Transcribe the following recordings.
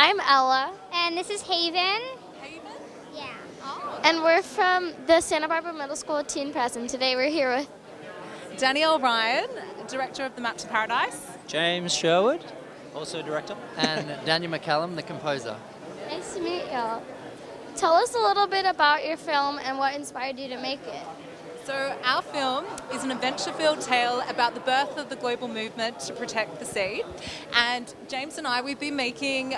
I'm Ella, And this is Haven. Haven? Yeah. Oh. and we're from the Santa Barbara Middle School Teen Press, and today we're here with Danielle Ryan, Director of the Map to Paradise. James Sherwood, also director. And Daniel MCCALLUM, the composer. Nice to meet you. Tell us a little bit about your film and what inspired you to make it. So our film is an adventure-filled tale about the birth of the global movement to protect the sea. And James and I, we've been making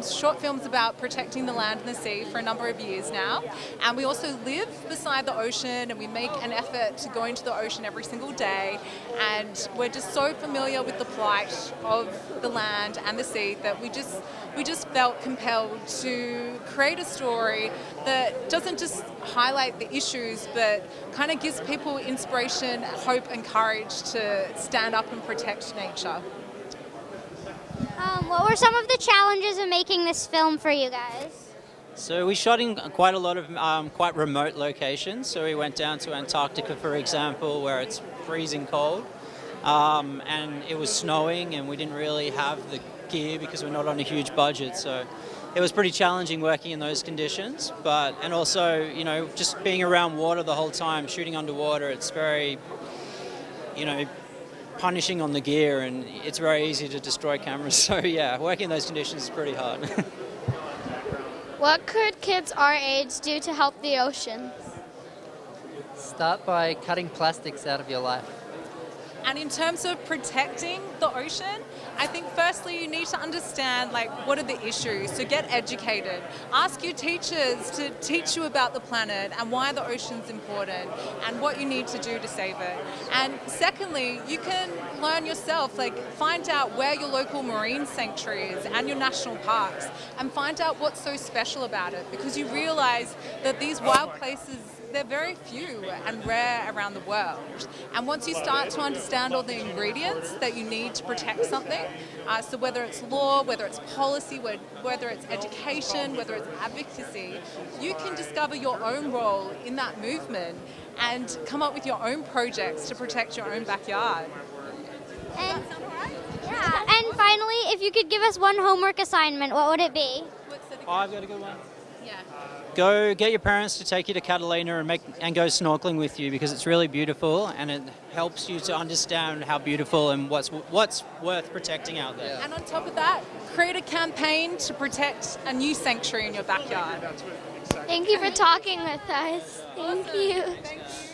short films about protecting the land and the sea for a number of years now. And we also live beside the ocean, and we make an effort to go into the ocean every single day. And we're just so familiar with the plight of the land and the sea that we just felt compelled to create a story that doesn't just highlight the issues, but kind of gives people inspiration, hope and courage to stand up and protect nature. What were some of the challenges of making this film for you guys? So we shot in quite a lot of quite remote locations. So we went down to Antarctica, for example, where it's freezing cold, and it was snowing, and we didn't really have the gear because we're not on a huge budget. So it was pretty challenging working in those conditions, and also, just being around water the whole time, shooting underwater, it's very, punishing on the gear, and it's very easy to destroy cameras. So yeah, working in those conditions is pretty hard. What could kids our age do to help the ocean? Start by cutting plastics out of your life. And in terms of protecting the ocean, I think firstly you need to understand what are the issues. So get educated. Ask your teachers to teach you about the planet and why the ocean's important and what you need to do to save it. And secondly, you can learn yourself, find out where your local marine sanctuary is and your national parks, and find out what's so special about it, because you realize that these wild places, they're very few and rare around the world. And once you start to understand all the ingredients that you need to protect something, so whether it's law, whether it's policy, whether it's education, whether it's advocacy, you can discover your own role in that movement and come up with your own projects to protect your own backyard. And, yeah. And finally, if you could give us one homework assignment, what would it be? Oh, I've got a good one. Yeah. Go get your parents to take you to Catalina and go snorkeling with you, because it's really beautiful and it helps you to understand how beautiful and what's worth protecting out there. And on top of that, create a campaign to protect a new sanctuary in your backyard. Thank you for talking with us. Thank you. Thanks.